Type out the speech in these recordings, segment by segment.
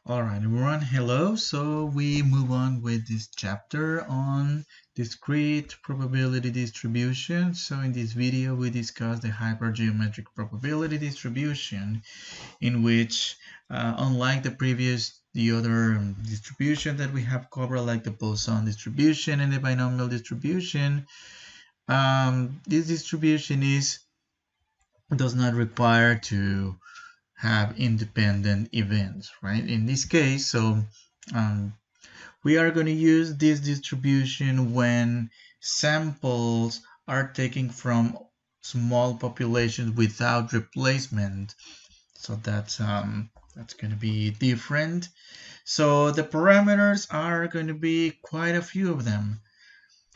All right, everyone. Hello. So we move on with this chapter on discrete probability distribution. So in this video, we discuss the hypergeometric probability distribution, in which, unlike the other distribution that we have covered, like the Poisson distribution and the binomial distribution, this distribution does not require to have independent events, right? In this case, um, we are going to use this distribution when samples are taken from small populations without replacement. So that's going to be different. So the parameters are going to be quite a few of them.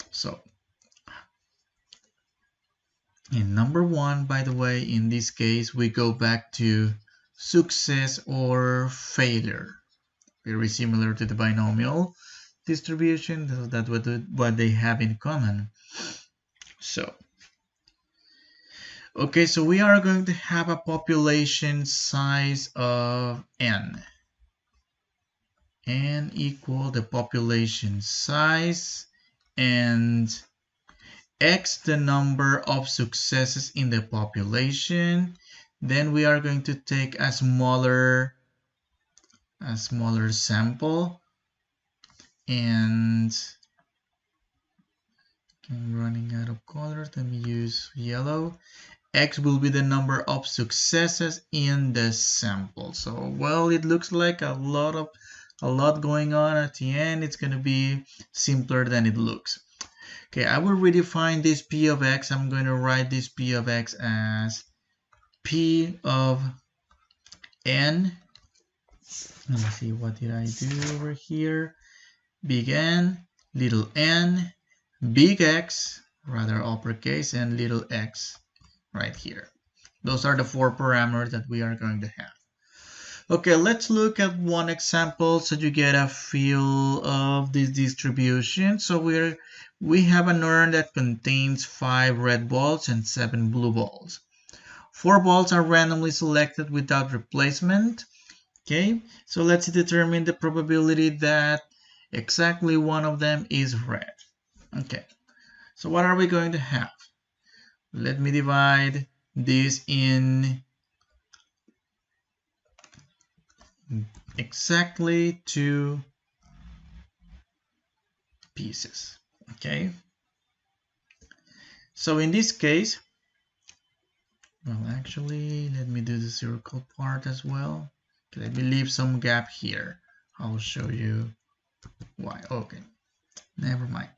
So in number one, by the way, in this case, we go back to success or failure. Very similar to the binomial distribution. That's what they have in common. So, okay, so we are going to have a population size of n. N equal the population size and x the number of successes in the population. Then we are going to take a smaller sample, and I'm running out of colors. Let me use yellow. X will be the number of successes in the sample. So, well, it looks like a lot going on at the end. It's going to be simpler than it looks. Okay, I will redefine this P of X. I'm going to write this P of X as P of N. Let me see, what did I do over here? Big N, little n, big X, rather uppercase, and little x right here. Those are the four parameters that we are going to have. Okay, let's look at one example so you get a feel of this distribution. So we have an urn that contains 5 red balls and 7 blue balls. 4 balls are randomly selected without replacement. Okay, so let's determine the probability that exactly one of them is red. Okay, so what are we going to have? Let me divide this in exactly 2 pieces. Okay, so in this case, well, actually, let me do the circle part as well. Let me leave some gap here. I'll show you why. Okay, never mind.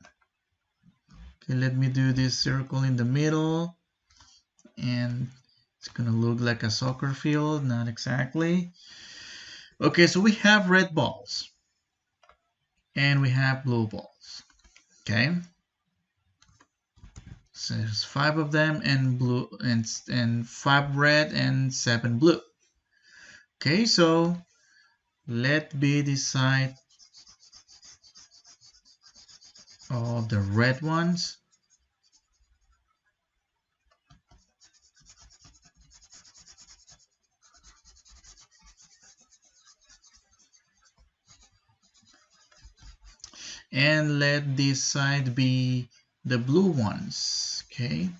Okay, let me do this circle in the middle, and it's gonna look like a soccer field, not exactly. Okay, so we have red balls and we have blue balls. Okay, so there's 5 of them, and blue and 5 red and 7 blue. Okay, so let me decide of the red ones. And let this side be the blue ones. Okay,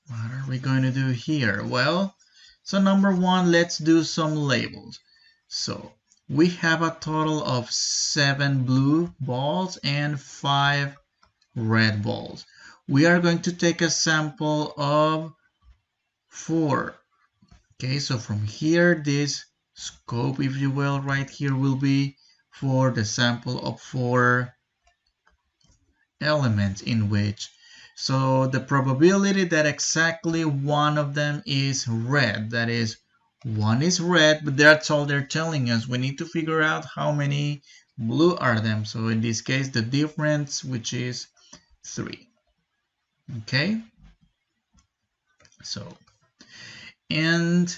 what are we going to do here? Well, so number one, let's do some labels. So we have a total of 7 blue balls and 5 red balls. We are going to take a sample of 4. Okay, so from here, this scope, if you will, right here will be for the sample of 4 elements in which. So the probability that exactly one of them is red, that is, one is red, but that's all they're telling us. We need to figure out how many blue are them. So in this case, the difference, which is 3. Okay, so, and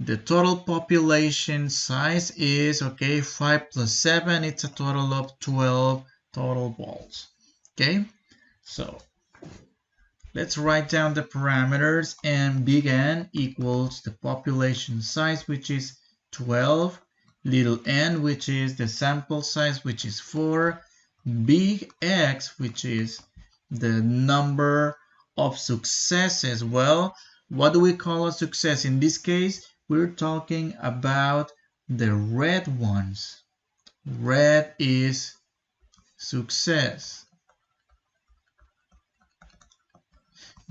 the total population size is, okay, 5 plus 7, it's a total of 12 total balls. Okay, so let's write down the parameters, and big N equals the population size, which is 12, little n, which is the sample size, which is 4, big X, which is the number of successes. Well, what do we call a success? In this case, we're talking about the red ones. Red is success.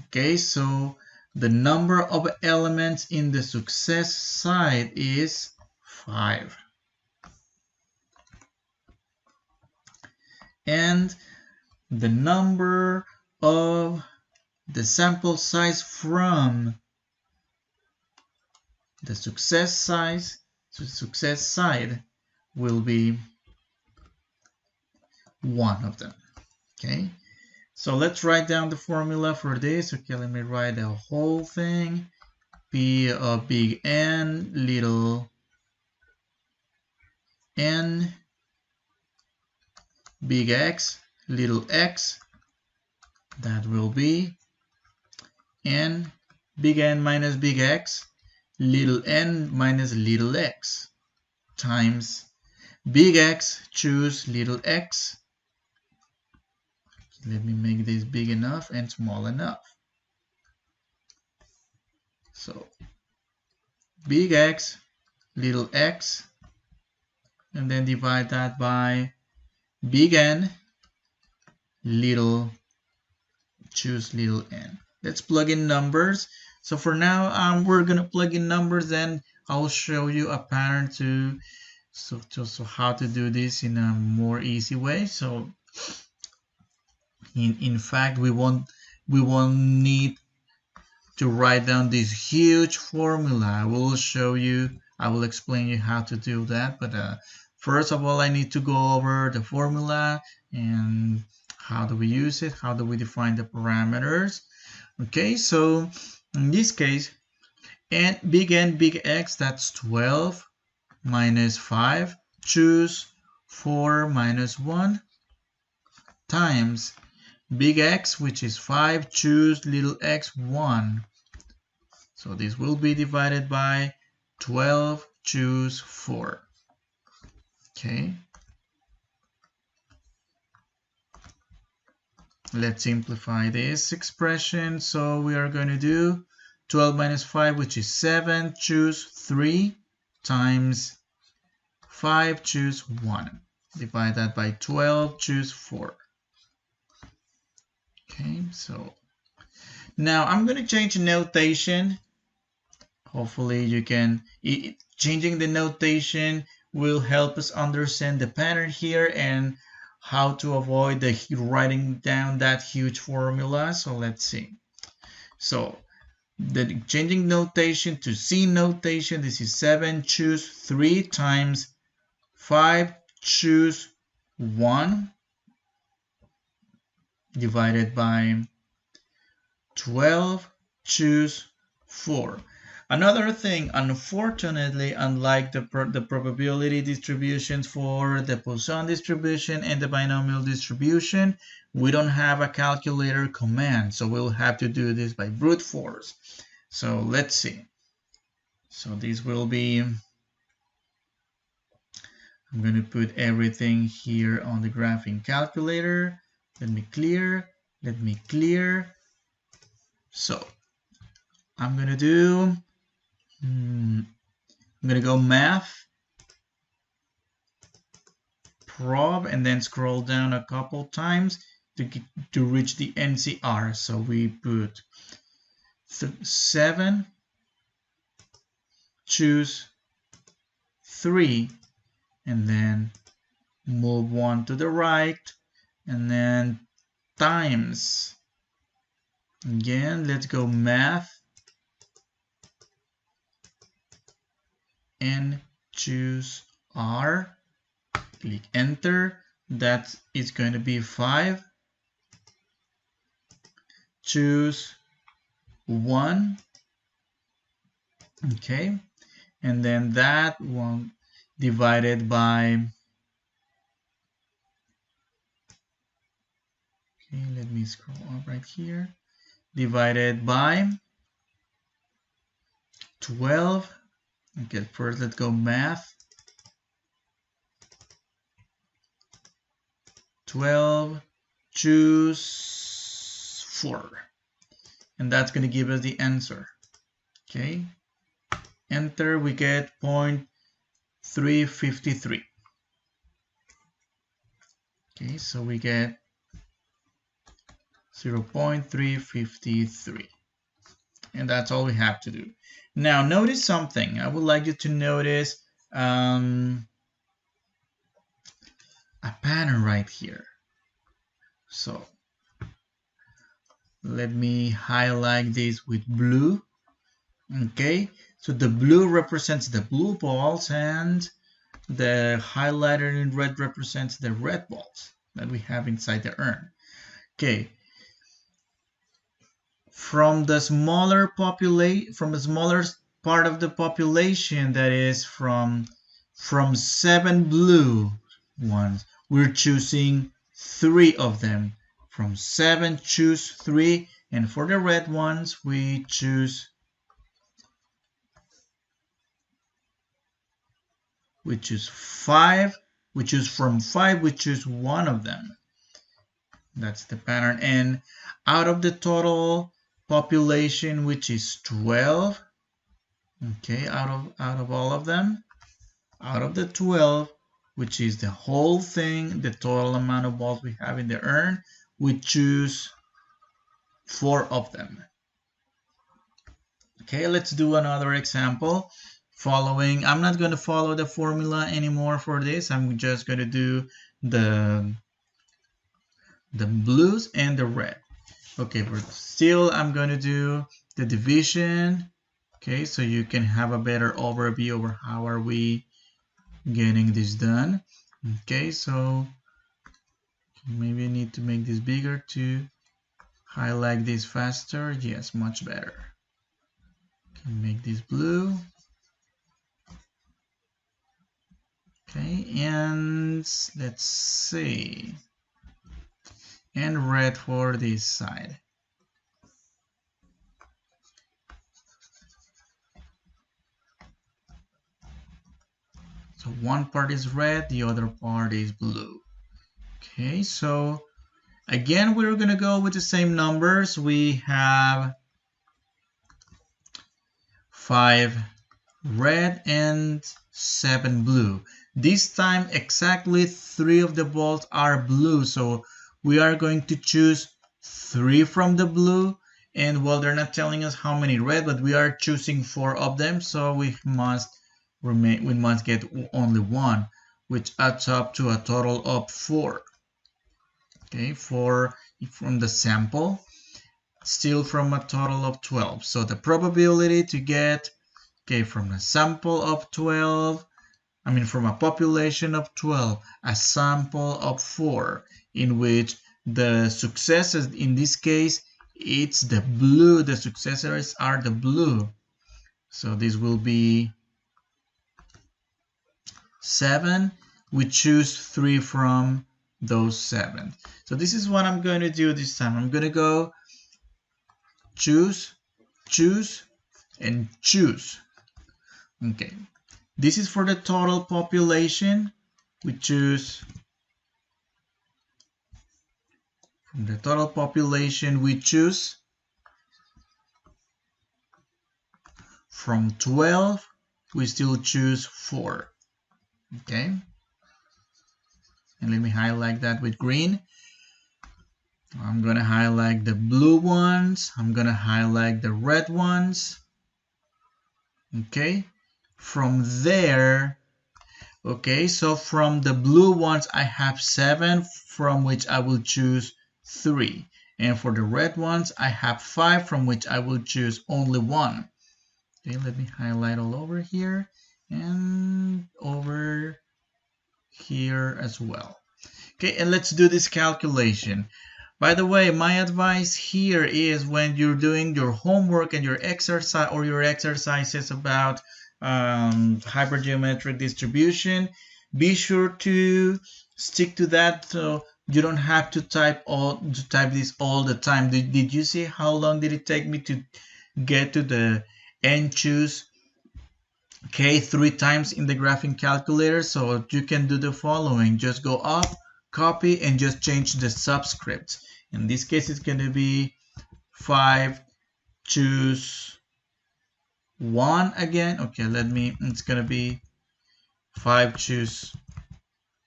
Okay, so the number of elements in the success side is 5. And the number of the sample size from the success side will be one of them. Okay, so let's write down the formula for this. Okay, let me write the whole thing. P of big N, little n, big X, little x, that will be n, big N minus big X, little n minus little x, times big X, choose little x. Let me make this big enough and small enough. So big X, little x, and then divide that by big N, little, choose little n. Let's plug in numbers. So for now, we're gonna plug in numbers, and I'll show you a pattern to so how to do this in a more easy way. So in fact, we won't need to write down this huge formula. I will show you, I will explain you how to do that, but first of all, I need to go over the formula and how do we use it, how do we define the parameters. Okay, so in this case, N, big X, that's 12 minus 5, choose 4 minus 1, times big X, which is 5, choose little x, 1. So this will be divided by 12, choose 4. Okay. Let's simplify this expression. So we are going to do 12 minus 5, which is 7, choose 3, times 5, choose 1. Divide that by 12, choose 4. Okay, so now I'm going to change the notation. Hopefully you can, changing the notation will help us understand the pattern here and how to avoid the writing down that huge formula. So let's see. So the changing notation to C notation, this is 7, choose 3, times 5, choose 1, divided by 12, choose 4. Another thing, unfortunately, unlike the probability distributions for the Poisson distribution and the binomial distribution, we don't have a calculator command, so we'll have to do this by brute force. So let's see. So this will be, I'm going to put everything here on the graphing calculator. Let me clear. So I'm going to do, I'm going to go math, prob, and then scroll down a couple times to reach the NCR. So we put 7, choose 3, and then move 1 to the right, and then times. Again, let's go math, and choose R, click enter. That is going to be 5, choose 1, okay, and then that one divided by, okay, let me scroll up right here, divided by 12. Okay, first let's go math. 12, choose 4. And that's going to give us the answer. Okay, enter, we get 0.353. Okay, so we get 0.353. And that's all we have to do. Now notice something. I would like you to notice a pattern right here. So let me highlight this with blue. Okay, so the blue represents the blue balls and the highlighter in red represents the red balls that we have inside the urn. Okay, from the smaller part of the population, that is from 7 blue ones, we're choosing 3 of them. From 7, choose 3, and for the red ones, we choose 5. We choose from 5, we choose 1 of them. That's the pattern. And out of the total population, which is 12, okay, out of all of them, out of the 12, which is the whole thing, the total amount of balls we have in the urn, we choose 4 of them. Okay, let's do another example. I'm not going to follow the formula anymore for this. I'm just going to do the blues and the red. Okay, but still I'm going to do the division. Okay, so you can have a better overview over how are we getting this done. Okay, so maybe I need to make this bigger to highlight this faster. Yes, much better. Okay, make this blue. Okay, and let's see. And red for this side. So one part is red, the other part is blue. Okay, so again, we're going to go with the same numbers. We have 5 red and 7 blue. This time exactly 3 of the balls are blue, so we are going to choose 3 from the blue, and well, they're not telling us how many red, but we are choosing 4 of them, so we must get only 1, which adds up to a total of 4. Okay, 4 from the sample, still from a total of 12. So the probability to get, okay, from a sample of 12, from a population of 12, a sample of 4, in which the successes, in this case, it's the blue, the successors are the blue. So this will be 7. We choose 3 from those 7. So this is what I'm going to do this time. I'm going to go choose, choose, and choose. Okay, this is for the total population. We choose from the total population, we choose from 12, we still choose 4. Okay, and let me highlight that with green. I'm going to highlight the blue ones. I'm going to highlight the red ones. Okay, from there, okay, so from the blue ones, I have 7, from which I will choose 3. And for the red ones, I have 5, from which I will choose only 1. Okay, let me highlight all over here and over here as well. Okay, and let's do this calculation. By the way, my advice here is when you're doing your homework and your exercise or your exercises about hypergeometric distribution, be sure to stick to that. So you don't have to type this all the time. Did you see how long did it take me to get to the and choose K 3 times in the graphing calculator? So you can do the following. Just go up, copy, and just change the subscript. In this case, it's going to be 5, choose 1 again. Okay, it's going to be 5, choose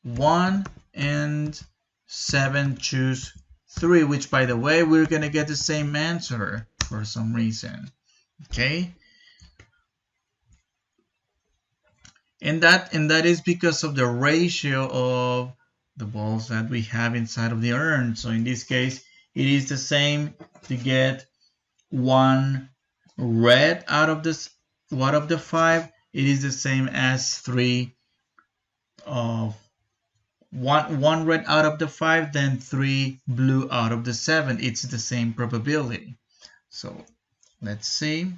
1, and 7, choose 3, which, by the way, we're going to get the same answer for some reason. Okay. And that is because of the ratio of the balls that we have inside of the urn. So in this case, it is the same to get 1 red out of this of the 5. It is the same as 3 of one red out of the 5, then 3 blue out of the 7. It's the same probability. So let's see.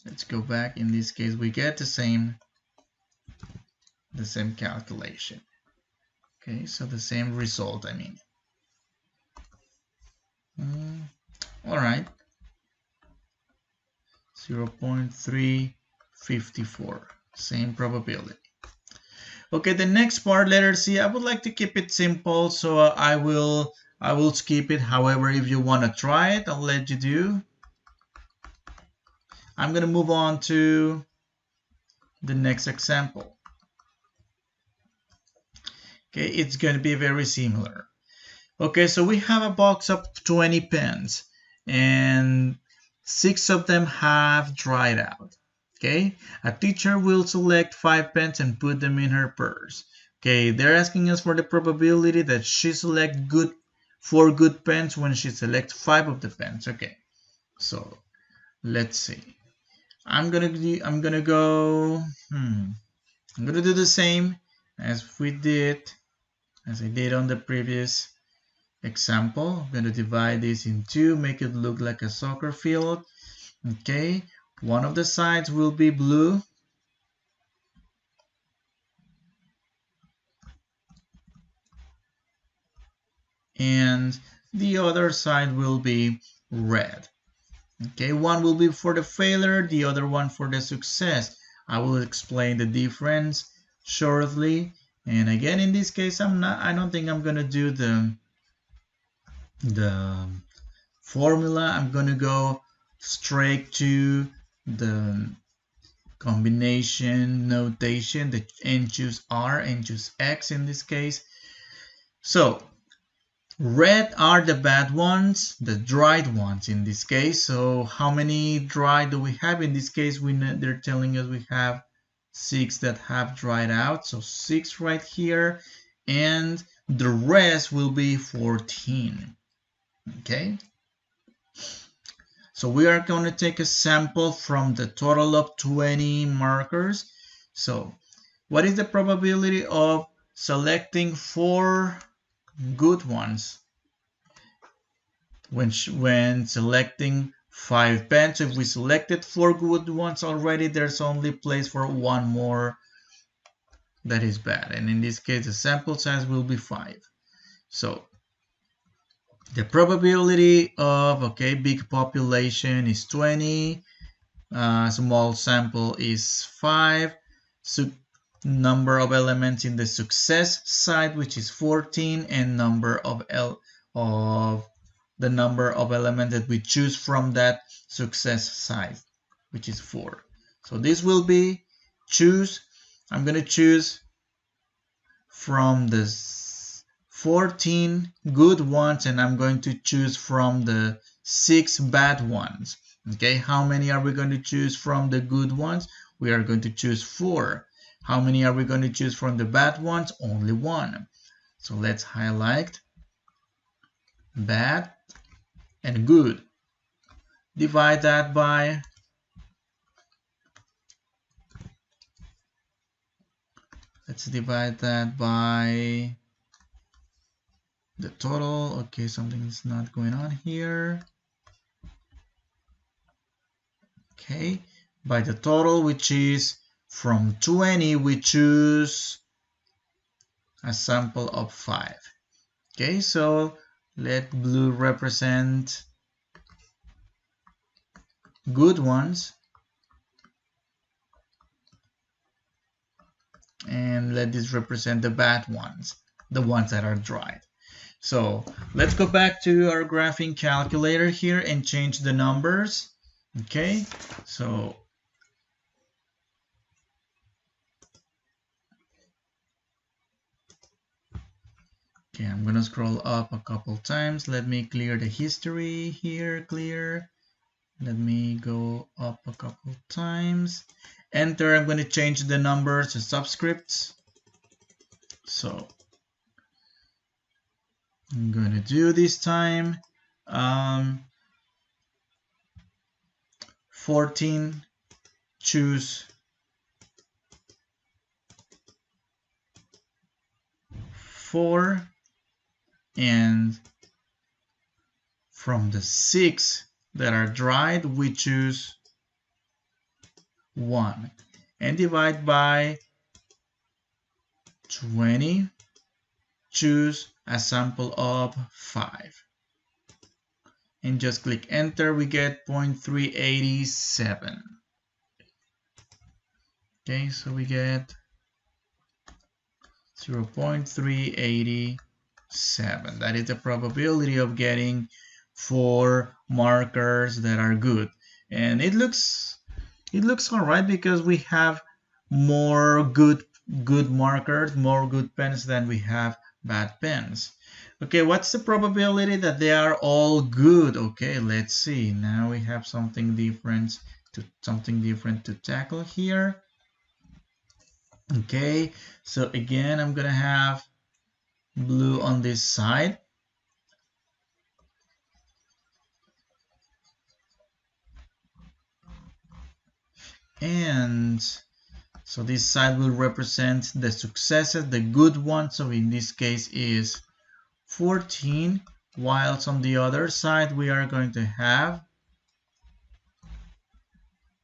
Let's go back. In this case, we get the same calculation. Okay, so the same result, I mean. All right. 0.354, same probability. Okay, the next part, letter C, I would like to keep it simple, so I will skip it. However, if you want to try it, I'll let you do. I'm going to move on to the next example. Okay, it's going to be very similar. Okay, so we have a box of 20 pens, and 6 of them have dried out. Okay, a teacher will select 5 pens and put them in her purse. Okay, they're asking us for the probability that she select 4 good pens when she selects 5 of the pens. Okay, so let's see. I'm gonna do the same as I did on the previous example. I'm going to divide this in 2, make it look like a soccer field. Okay, one of the sides will be blue. And the other side will be red. Okay, one will be for the failure, the other one for the success. I will explain the difference shortly. And again, in this case, I don't think I'm going to do the formula. I'm going to go straight to the combination notation, the n choose r, n choose x in this case. So red are the bad ones, the dried ones in this case. So how many dried do we have? In this case, they're telling us we have 6 that have dried out. So 6 right here, and the rest will be 14. Okay. So we are going to take a sample from the total of 20 markers. So what is the probability of selecting 4 good ones when selecting 5 pens? If we selected 4 good ones already, there's only place for 1 more that is bad. And in this case, the sample size will be 5. So the probability of, big population is 20, small sample is 5, so number of elements in the success side, which is 14, and the number of elements that we choose from that success side, which is 4. So this will be I'm going to choose from the 14 good ones, and I'm going to choose from the 6 bad ones. Okay, how many are we going to choose from the good ones? We are going to choose 4. How many are we going to choose from the bad ones? Only 1. So let's highlight bad and good. Divide that by the total. Okay, something is not going on here. Okay, by the total, which is from 20, we choose a sample of 5. Okay, so let blue represent good ones, and let this represent the bad ones, the ones that are dried. So let's go back to our graphing calculator here and change the numbers. Okay, so okay, I'm gonna scroll up a couple times. Let me clear the history here, clear. Let me go up a couple times. Enter, I'm gonna change the numbers to subscripts. So I'm gonna do this time 14, choose 4, and from the 6 that are dried we choose 1 and divide by 20, choose a sample of 5 and just click enter. We get 0.387. Okay, so we get 0.387. That is the probability of getting 4 markers that are good. And it looks all right because we have more good markers, more good pens than we have bad pens. Okay, what's the probability that they are all good? Okay, let's see. Now we have something different to tackle here. Okay, so again, I'm gonna have blue on this side. And so this side will represent the successes, the good ones. So in this case is 14, whilst on the other side we are going to have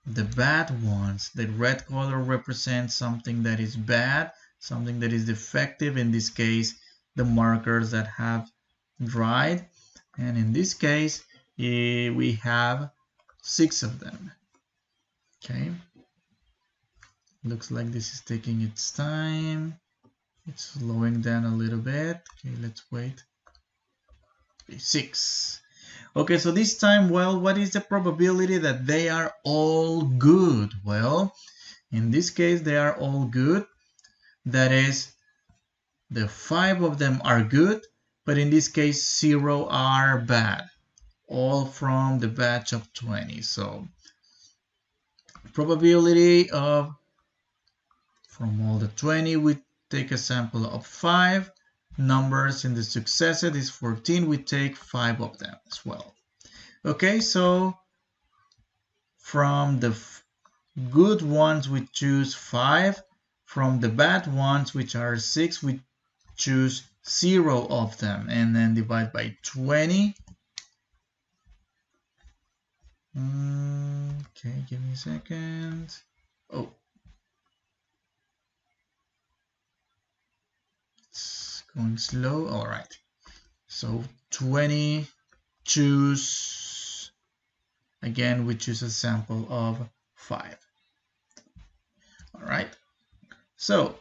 the bad ones. The red color represents something that is bad, something that is defective. In this case, the markers that have dried. And in this case, we have 6 of them. Okay. Looks like this is taking its time. It's slowing down a little bit. Okay, let's wait. 6. Okay, so this time, well, what is the probability that they are all good? Well, in this case, they are all good. That is, the 5 of them are good, but in this case, 0 are bad. All from the batch of 20. So, probability of, from all the 20, we take a sample of 5. Numbers in the successor is 14. We take 5 of them as well. Okay, so from the good ones we choose 5. From the bad ones, which are 6, we choose 0 of them and then divide by 20. Okay, give me a second. Oh, it's going slow. All right, so 20, choose, again we choose a sample of 5. All right, so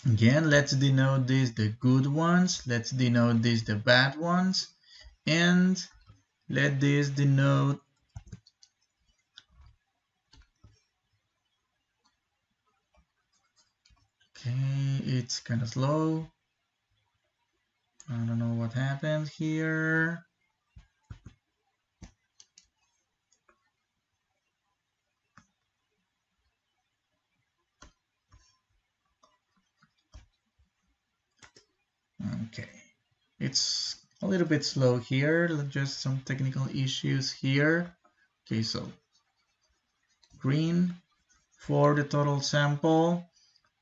again, let's denote this the good ones, let's denote this the bad ones, and let this denote okay, it's kind of slow. I don't know what happened here. Okay, it's a little bit slow here, just some technical issues here. Okay, so green for the total sample,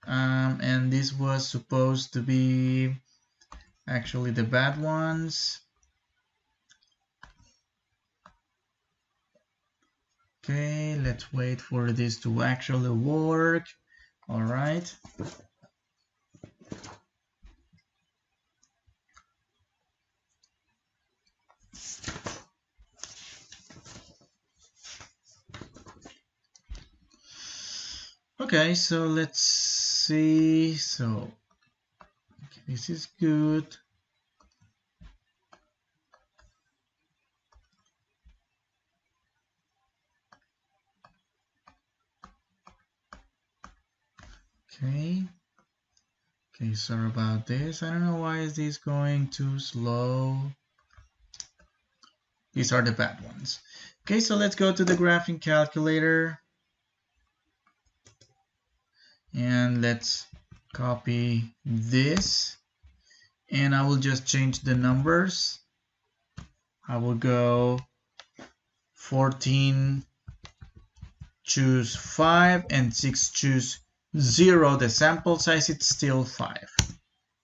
and this was supposed to be actually the bad ones. Okay, let's wait for this to actually work. All right. Okay, so let's see. So okay, this is good. Okay. Okay, sorry about this. I don't know why is this going too slow. These are the bad ones. Okay, so let's go to the graphing calculator. And let's copy this. And I will just change the numbers. I will go 14, choose 5, and 6, choose 0. The sample size is still 5.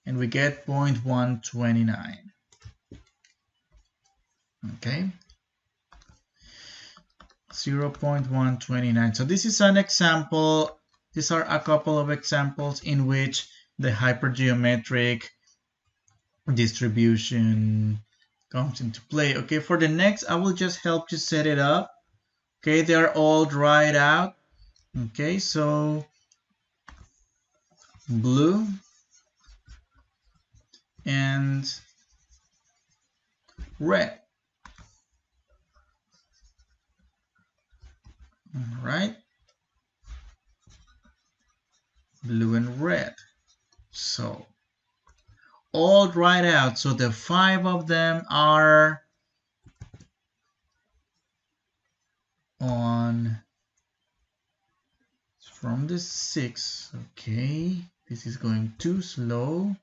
And we get 0.129. Okay. 0.129. So this is an example. These are a couple of examples in which the hypergeometric distribution comes into play. Okay, for the next, I will just help you set it up. Okay, they're all dried out. Okay, so blue and red. All right, blue and red. So all dried out. So the 5 of them are on from the 6. Okay, this is going too slow.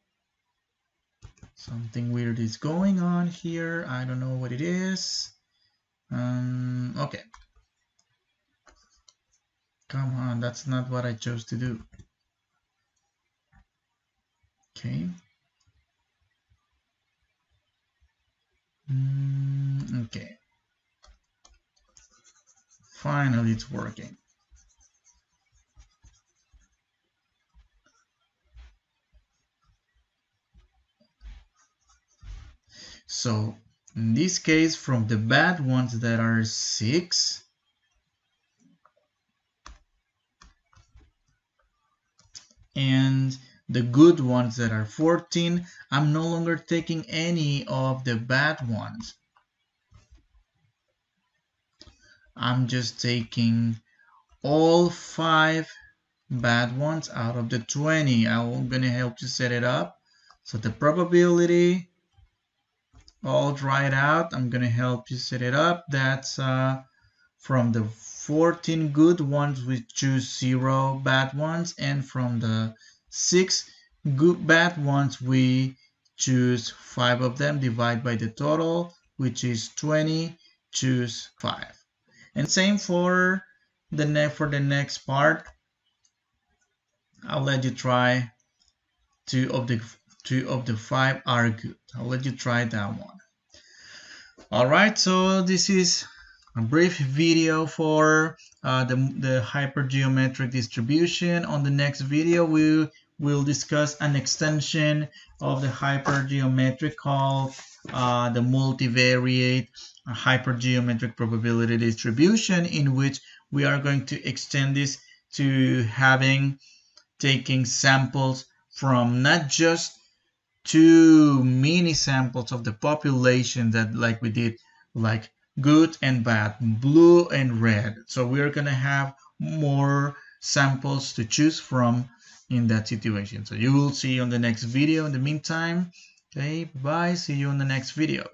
Something weird is going on here. I don't know what it is. Okay. Come on, that's not what I chose to do. Okay. Okay. Finally, it's working. So, in this case, from the bad ones that are 6, and the good ones that are 14, I'm no longer taking any of the bad ones. I'm just taking all 5 bad ones out of the 20. I'm going to help you set it up. So the probability all dried out. I'm going to help you set it up. That's from the 14 good ones, we choose 0 bad ones. And from the 6 good bad ones, we choose 5 of them, divide by the total, which is 20, choose 5. And same for the next part. I'll let you try 2 of the 5 are good. I'll let you try that one. All right, so this is a brief video for the hypergeometric distribution. On the next video, we will discuss an extension of the hypergeometric called the multivariate hypergeometric probability distribution, in which we are going to extend this to taking samples from not just 2 mini samples of the population that like we did, like good and bad, blue and red. So we're gonna have more samples to choose from in that situation. So you will see on the next video. In the meantime, okay, bye, see you on the next video.